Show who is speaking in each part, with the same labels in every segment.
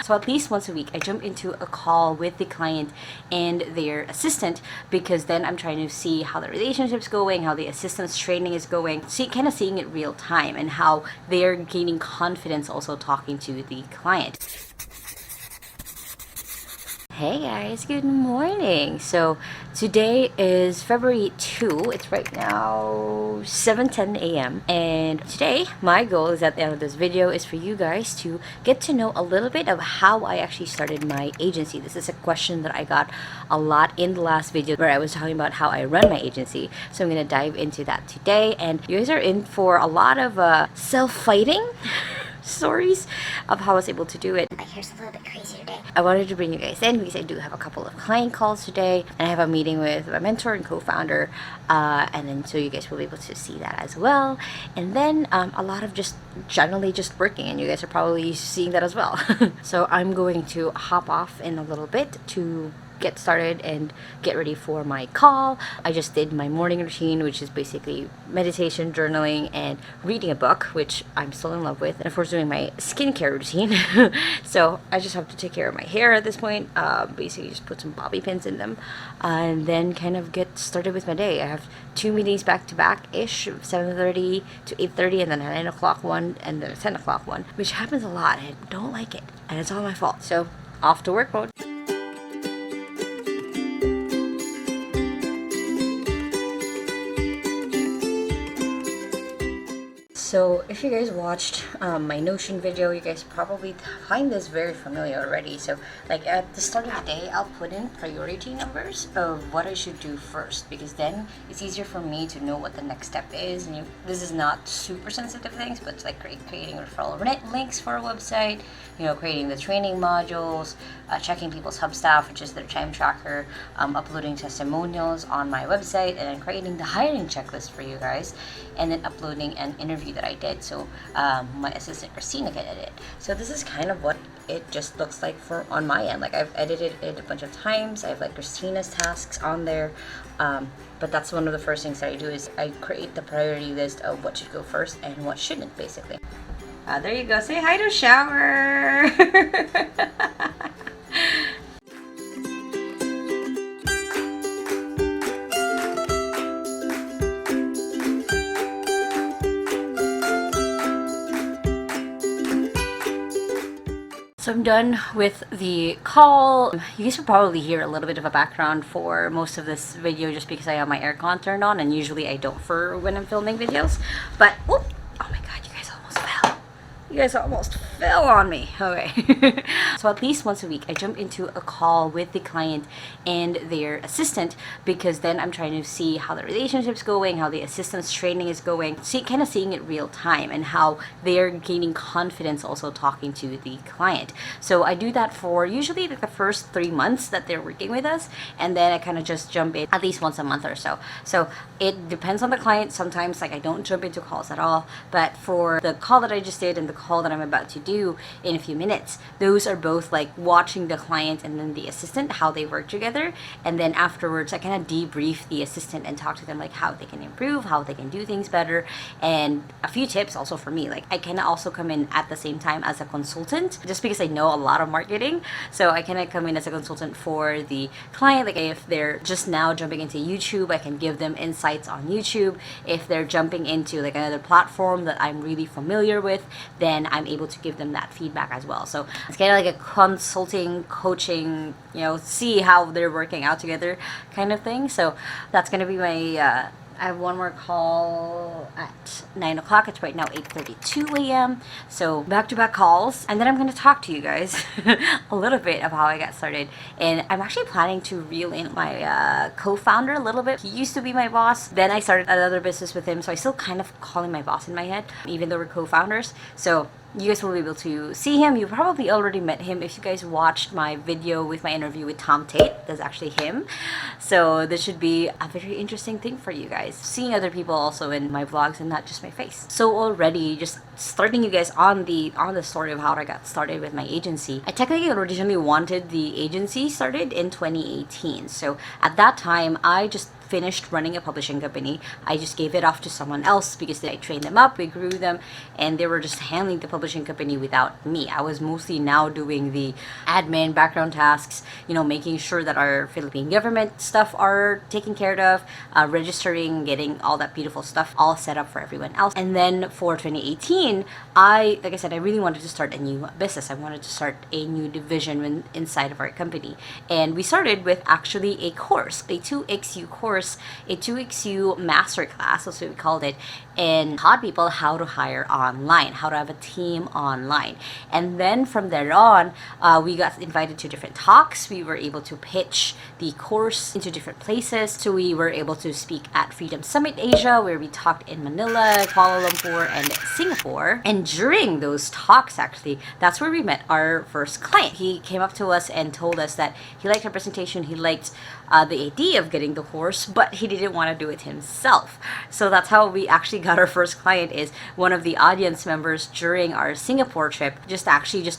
Speaker 1: So at least once a week, I jump into a call with the client and their assistant, because then I'm trying to see how the relationship's going, how the assistant's training is going, kind of seeing it real time and how they're gaining confidence also talking to the client. Hey guys, good morning. So today is February 2. It's right now 7:10 a.m. And today my goal is at the end of this video is for you guys to get to know a little bit of how I actually started my agency. This is a question that I got a lot in the last video where I was talking about how I run my agency. So I'm going to dive into that today, and you guys are in for a lot of self-fighting stories of how I was able to do it.
Speaker 2: My hair's a little bit crazy today.
Speaker 1: I wanted to bring you guys in because I do have a couple of client calls today, and I have a meeting with my mentor and co-founder, and then so you guys will be able to see that as well. And then a lot of just generally just working, and you guys are probably seeing that as well. So I'm going to hop off in a little bit to get started and get ready for my call. I just did my morning routine, which is basically meditation, journaling, and reading a book, which I'm still in love with, and of course doing my skincare routine. So I just have to take care of my hair at this point, basically just put some bobby pins in them, and then kind of get started with my day. I have 2 meetings back to back ish, 7:30 to 8:30, and then a 9 o'clock one, and then a 10 o'clock one, which happens a lot and I don't like it, and it's all my fault. So off to work mode. So if you guys watched my Notion video, you guys probably find this very familiar already. So like at the start of the day, I'll put in priority numbers of what I should do first, because then it's easier for me to know what the next step is. And this is not super sensitive things, but it's like creating referral links for a website, creating the training modules, checking people's Hubstaff, which is their time tracker, uploading testimonials on my website, and then creating the hiring checklist for you guys, and then uploading an interview that I did, so my assistant Christina can edit. So this is kind of what it just looks like on my end. Like I've edited it a bunch of times. I have like Christina's tasks on there, but that's one of the first things that I do is I create the priority list of what should go first and what shouldn't, basically. There you go. Say hi to Shower. So I'm done with the call. You guys will probably hear a little bit of a background for most of this video just because I have my aircon turned on, and usually I don't for when I'm filming videos. But, oh my god, you guys almost fell. You guys almost fell on me. Okay. So at least once a week, I jump into a call with the client and their assistant, because then I'm trying to see how the relationship's going, how the assistant's training is going, kind of seeing it real time and how they're gaining confidence also talking to the client. So I do that for usually like the first 3 months that they're working with us, and then I kind of just jump in at least once a month or so. So it depends on the client. Sometimes like I don't jump into calls at all, but for the call that I just did and the call that I'm about to do in a few minutes, those are both like watching the client and then the assistant, how they work together, and then afterwards I kind of debrief the assistant and talk to them like how they can improve, how they can do things better, and a few tips also for me. Like I can also come in at the same time as a consultant, just because I know a lot of marketing, so I kind of come in as a consultant for the client. Like if they're just now jumping into YouTube, I can give them insights on YouTube. If they're jumping into like another platform that I'm really familiar with, then I'm able to give them that feedback as well. So it's kind of like a consulting, coaching, see how they're working out together kind of thing. So that's going to be my, I have one more call at 9 o'clock. It's right now 8:32 a.m. So back-to-back calls. And then I'm going to talk to you guys a little bit of how I got started. And I'm actually planning to reel in my co-founder a little bit. He used to be my boss. Then I started another business with him. So I still kind of call him my boss in my head, even though we're co-founders. So you guys will be able to see him. You probably already met him if you guys watched my video with my interview with Tom Tate. That's actually him. So this should be a very interesting thing for you guys, seeing other people also in my vlogs and not just my face. So already just starting you guys on the story of how I got started with my agency. I technically originally wanted the agency started in 2018. So at that time I just finished running a publishing company. I just gave it off to someone else because I trained them up, we grew them, and they were just handling the publishing company without me. I was mostly now doing the admin, background tasks, you know, making sure that our Philippine government stuff are taken care of, registering, getting all that beautiful stuff all set up for everyone else. And then for 2018, like I said, I really wanted to start a new business. I wanted to start a new division inside of our company. And we started with actually a course, a 2XU course, a 2XU masterclass, that's what we called it, and taught people how to hire online, how to have a team online. And then from there on, we got invited to different talks. We were able to pitch the course into different places. So we were able to speak at Freedom Summit Asia, where we talked in Manila, Kuala Lumpur, and Singapore. And during those talks, actually, that's where we met our first client. He came up to us and told us that he liked our presentation, he liked the idea of getting the course, but he didn't want to do it himself. So that's how we actually got our first client. Is one of the audience members during our Singapore trip just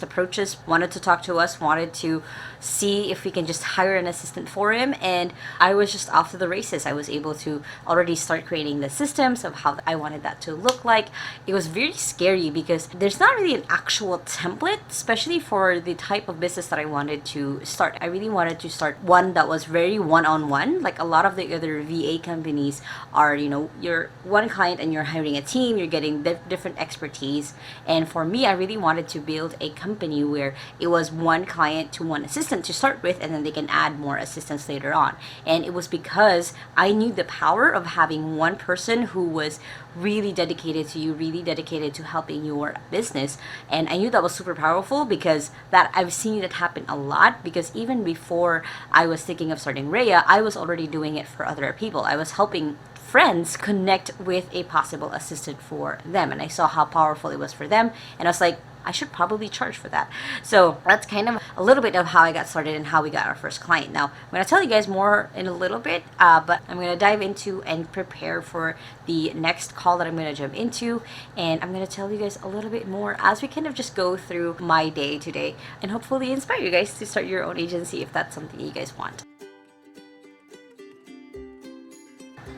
Speaker 1: approached us, wanted to talk to us, wanted to see if we can just hire an assistant for him, and I was just off to the races. I was able to already start creating the systems of how I wanted that to look like. It was very scary because there's not really an actual template, especially for the type of business that I wanted to start. I really wanted to start one that was very one-on-one. Like a lot of the other VA companies are, you know, you're one client and you're hiring a team, you're getting different expertise. And for me, I really wanted to build a company where it was one client to one assistant to start with, and then they can add more assistants later on. And it was because I knew the power of having one person who was really dedicated to you, really dedicated to helping your business. And I knew that was super powerful because that I've seen it happen a lot. Because even before I was thinking of starting Rhea, I was already doing it for other people. I was helping friends connect with a possible assistant for them, and I saw how powerful it was for them, and I was like, I should probably charge for that. So that's kind of a little bit of how I got started and how we got our first client. Now, I'm going to tell you guys more in a little bit, but I'm going to dive into and prepare for the next call that I'm going to jump into. And I'm going to tell you guys a little bit more as we kind of just go through my day today and hopefully inspire you guys to start your own agency if that's something you guys want.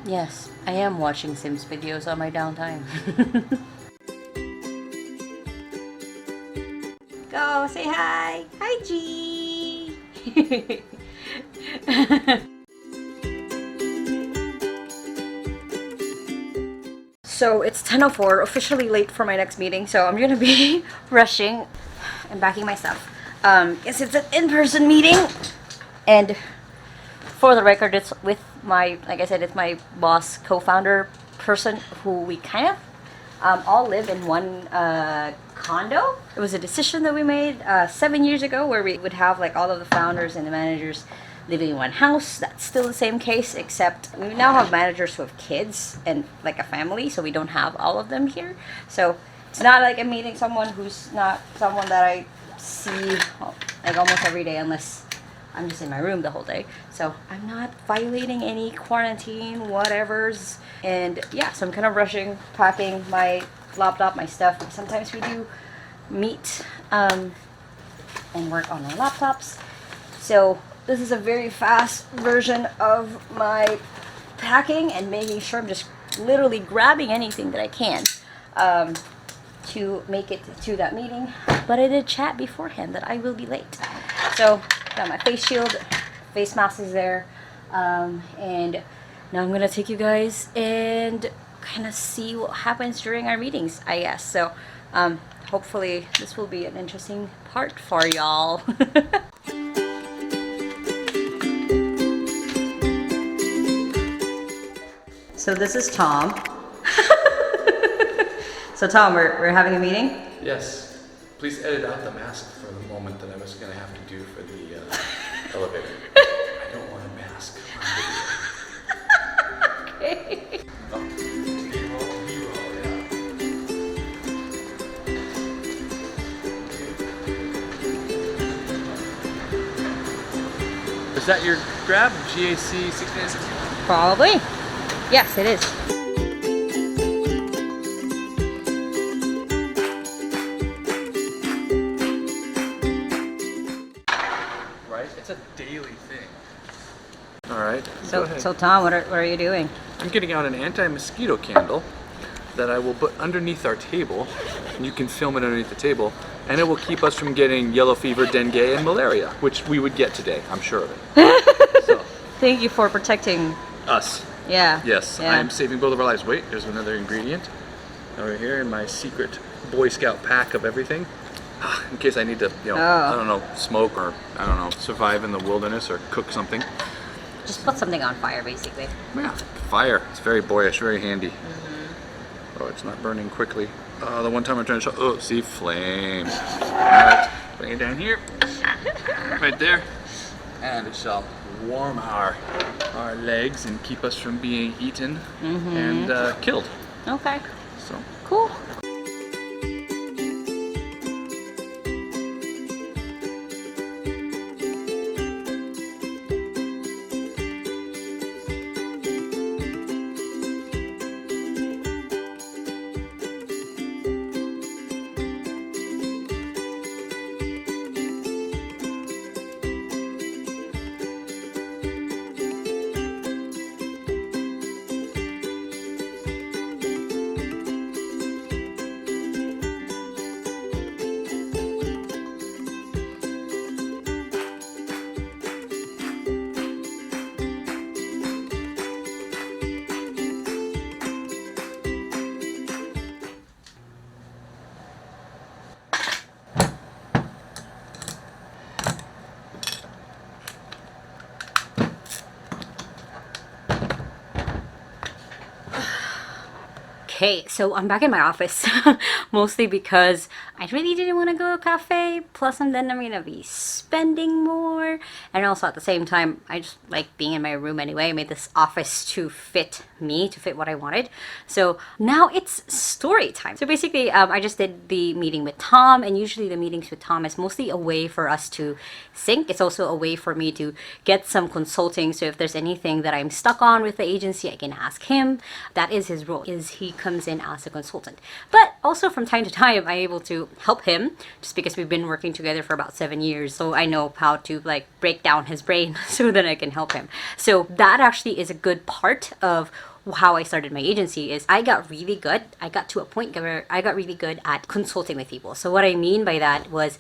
Speaker 1: Yes, I am watching Sims videos on my downtime. Go say hi. Hi, G. So it's 10:04, officially late for my next meeting. So I'm gonna be rushing and backing myself. Yes, it's an in-person meeting, and for the record, it's with my, like I said, it's my boss, co-founder person who we kind of all live in one condo. It was a decision that we made 7 years ago where we would have like all of the founders and the managers living in one house. That's still the same case, except we now have managers who have kids and like a family, so we don't have all of them here. So it's not like I'm meeting someone who's not someone that I see like almost every day, unless I'm just in my room the whole day. So I'm not violating any quarantine whatevers. And yeah, so I'm kind of rushing, packing my laptop, my stuff. Sometimes we do meet and work on our laptops. So this is a very fast version of my packing and making sure I'm just literally grabbing anything that I can to make it to that meeting. But I did chat beforehand that I will be late. So got my face shield, face mask is there, and now I'm gonna take you guys and kind of see what happens during our meetings, I guess. So hopefully this will be an interesting part for y'all. So this is Tom. So Tom, we're having a meeting?
Speaker 2: Yes. Please edit out the mask for the moment that I was going to have to do for the elevator. I don't want a mask on video.
Speaker 1: Okay.
Speaker 2: Oh, B-roll, yeah. Is that your grab? GAC 6961?
Speaker 1: Probably. Yes, it is.
Speaker 2: Right? It's a daily thing. All right. Go ahead.
Speaker 1: So Tom, what are you doing?
Speaker 2: I'm getting out an anti-mosquito candle that I will put underneath our table, and you can film it underneath the table, and it will keep us from getting yellow fever, dengue, and malaria, which we would get today, I'm sure of it. So,
Speaker 1: Thank you for protecting
Speaker 2: us.
Speaker 1: Yeah.
Speaker 2: Yes,
Speaker 1: Yeah.
Speaker 2: I am saving both of our lives. Wait, there's another ingredient over here in my secret Boy Scout pack of everything. In case I need to, I don't know, smoke or, I don't know, survive in the wilderness or cook something.
Speaker 1: Just put something on fire, basically.
Speaker 2: Yeah, fire. It's very boyish, very handy. Oh, it's not burning quickly. The one time I'm trying to show, oh, see, flames. All right, bring it down here, right there, and it shall warm our legs and keep us from being eaten and killed.
Speaker 1: Okay.
Speaker 2: So,
Speaker 1: Cool. Okay, so I'm back in my office, mostly because I really didn't want to go to a cafe, plus and then I'm going to be spending more, and also at the same time, I just like being in my room anyway. I made this office to fit me, to fit what I wanted. So now it's story time. So basically, I just did the meeting with Tom, and usually the meetings with Tom is mostly a way for us to sync. It's also a way for me to get some consulting, so if there's anything that I'm stuck on with the agency, I can ask him. That is his role, is he comes in as a consultant. But also from time to time, I'm able to help him just because we've been working together for about 7 years. So I know how to like break down his brain so that I can help him. So that actually is a good part of how I started my agency. Is I got really good. I got to a point where I got really good at consulting with people. So what I mean by that was,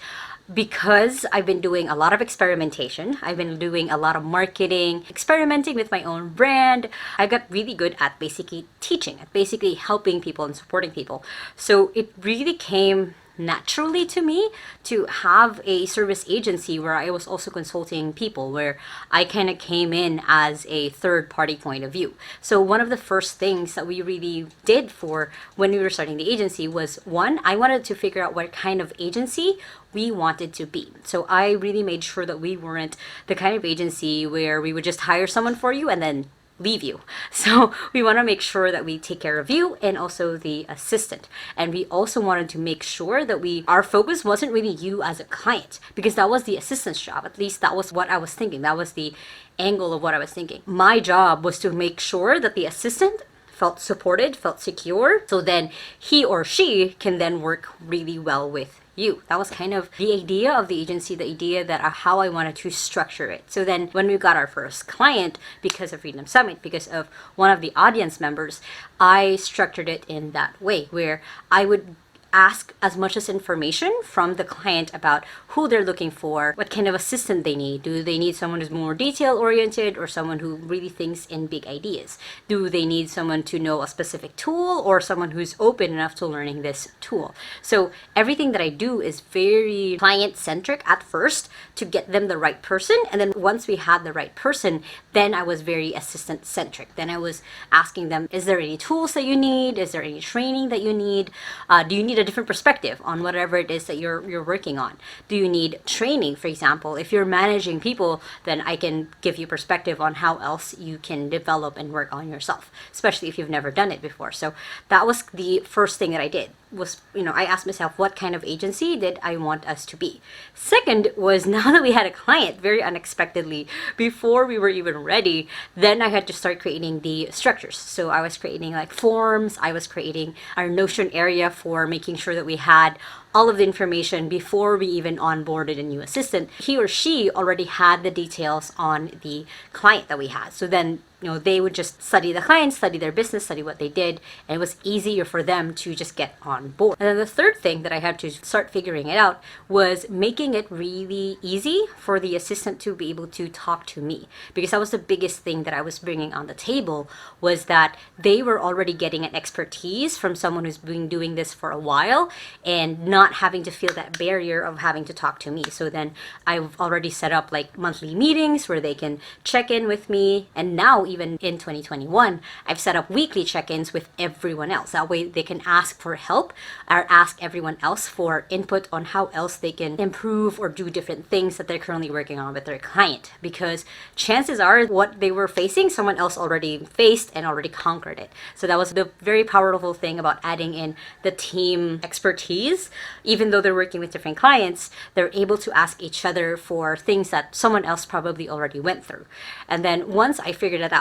Speaker 1: because I've been doing a lot of experimentation, I've been doing a lot of marketing, experimenting with my own brand, I got really good at basically teaching, at basically helping people and supporting people. So it really came naturally to me to have a service agency where I was also consulting people, where I kind of came in as a third party point of view. So one of the first things that we really did for when we were starting the agency was, one, I wanted to figure out what kind of agency we wanted to be. So I really made sure that we weren't the kind of agency where we would just hire someone for you and then leave you. So we want to make sure that we take care of you and also the assistant. And we also wanted to make sure that our focus wasn't really you as a client, because that was the assistant's job. At least that was what I was thinking. That was the angle of what I was thinking. My job was to make sure that the assistant felt supported, felt secure, so then he or she can then work really well with you. That was kind of the idea of the agency, the idea that how I wanted to structure it. So then when we got our first client, because of Freedom Summit, because of one of the audience members, I structured it in that way, where I would ask as much as information from the client about who they're looking for, what kind of assistant they need. Do they need someone who's more detail oriented, or someone who really thinks in big ideas? Do they need someone to know a specific tool, or someone who's open enough to learning this tool? So everything that I do is very client centric at first to get them the right person, and then once we had the right person, then I was very assistant centric. Then I was asking them, is there any tools that you need? Is there any training that you need? Do you need a different perspective on whatever it is that you're working on? Do you need training? For example, if you're managing people, then I can give you perspective on how else you can develop and work on yourself, especially if you've never done it before. So that was the first thing that I did. Was, I asked myself, what kind of agency did I want us to be? Second was, now that we had a client, very unexpectedly, before we were even ready, then I had to start creating the structures. So I was creating like forms, I was creating our Notion area for making sure that we had all of the information before we even onboarded a new assistant. He or she already had the details on the client that we had. So then, they would just study the client, study their business, study what they did, and it was easier for them to just get on board. And then the third thing that I had to start figuring it out was making it really easy for the assistant to be able to talk to me, because that was the biggest thing that I was bringing on the table, was that they were already getting an expertise from someone who's been doing this for a while and not having to feel that barrier of having to talk to me. So then I've already set up like monthly meetings where they can check in with me, and now even in 2021, I've set up weekly check-ins with everyone else. That way they can ask for help or ask everyone else for input on how else they can improve or do different things that they're currently working on with their client. Because chances are what they were facing, someone else already faced and already conquered it. So that was the very powerful thing about adding in the team expertise. Even though they're working with different clients, they're able to ask each other for things that someone else probably already went through. And then once I figured it out,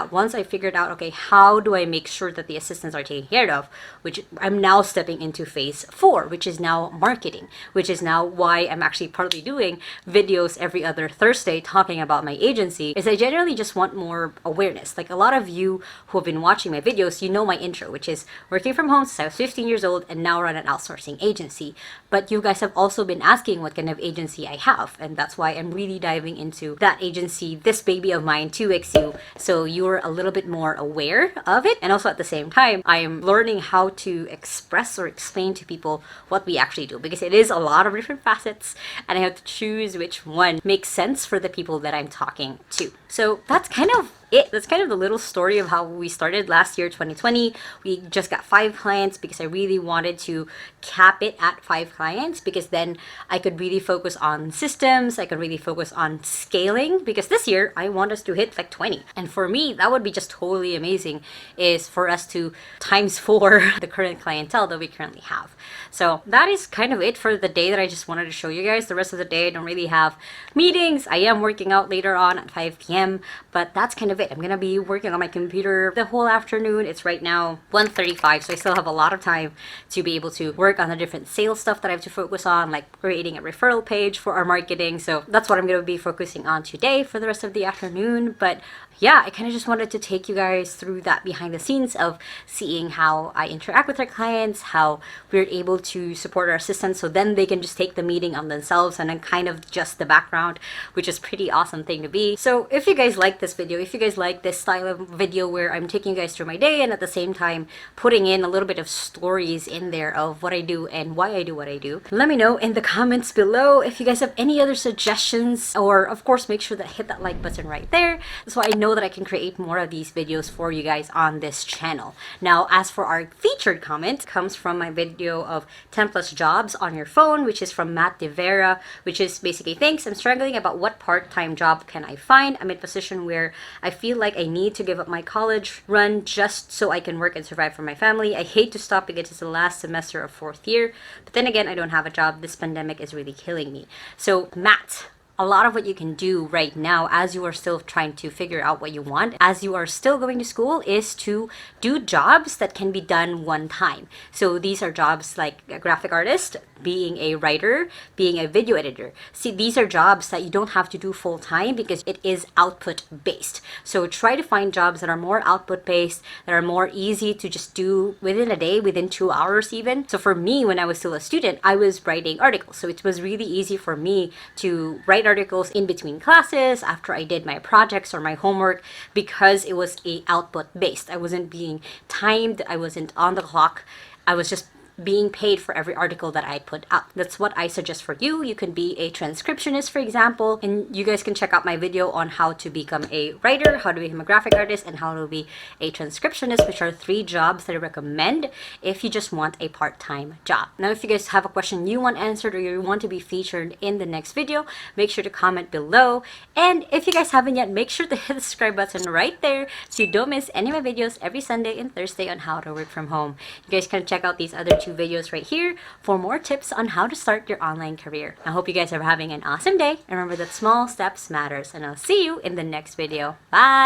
Speaker 1: okay, how do I make sure that the assistants are taken care of, which I'm now stepping into phase 4, which is now marketing, which is now why I'm actually partly doing videos every other Thursday talking about my agency, is I generally just want more awareness. Like a lot of you who have been watching my videos, you know my intro, which is working from home since I was 15 years old and now run an outsourcing agency. But you guys have also been asking what kind of agency I have, and that's why I'm really diving into that agency, this baby of mine, 2XU, so you're a little bit more aware of it. And also at the same time, I am learning how to express or explain to people what we actually do, because it is a lot of different facets and I have to choose which one makes sense for the people that I'm talking to. So that's kind of it. That's kind of the little story of how we started last year, 2020. We just got 5 clients because I really wanted to cap it at 5 clients, because then I could really focus on systems. I could really focus on scaling, because this year I want us to hit like 20. And for me, that would be just totally amazing, is for us to times 4 the current clientele that we currently have. So that is kind of it for the day that I just wanted to show you guys. The rest of the day I don't really have meetings. I am working out later on at 5 p.m. but that's kind of it. I'm gonna be working on my computer the whole afternoon. It's right now 1:35, so I still have a lot of time to be able to work on the different sales stuff that I have to focus on, like creating a referral page for our marketing. So that's what I'm gonna be focusing on today for the rest of the afternoon. But yeah, I kind of just wanted to take you guys through that behind the scenes of seeing how I interact with our clients, how we're able to support our assistants so then they can just take the meeting on themselves and then kind of just the background, which is pretty awesome thing to be. So if you guys like this video, if you guys like this style of video where I'm taking you guys through my day and at the same time putting in a little bit of stories in there of what I do and why I do what I do, let me know in the comments below. If you guys have any other suggestions, or of course make sure that hit that like button right there, so I know that I can create more of these videos for you guys on this channel. Now, as for our featured comment, comes from my video of 10 plus jobs on your phone, which is from Matt DeVera, which is basically, thanks, I'm struggling about what part-time job can I find. I'm in a position where I feel like I need to give up my college run just so I can work and survive for my family. I hate to stop because it's the last semester of 4th year, but then again, I don't have a job. This pandemic is really killing me. So Matt, a lot of what you can do right now as you are still trying to figure out what you want, as you are still going to school, is to do jobs that can be done one time. So these are jobs like a graphic artist, being a writer, being a video editor. See, these are jobs that you don't have to do full time because it is output based. So try to find jobs that are more output based, that are more easy to just do within a day, within 2 hours even. So for me, when I was still a student, I was writing articles. So it was really easy for me to write articles in between classes, after I did my projects or my homework, because it was a output based. I wasn't being timed, I wasn't on the clock, I was just being paid for every article that I put out. That's what I suggest for you. You can be a transcriptionist, for example, and you guys can check out my video on how to become a writer, how to become a graphic artist, and how to be a transcriptionist, which are 3 jobs that I recommend if you just want a part-time job. Now, if you guys have a question you want answered or you want to be featured in the next video, make sure to comment below. And if you guys haven't yet, make sure to hit the subscribe button right there so you don't miss any of my videos every Sunday and Thursday on how to work from home. You guys can check out these other 2 videos right here for more tips on how to start your online career. I hope you guys are having an awesome day, and remember that small steps matters, and I'll see you in the next video. Bye!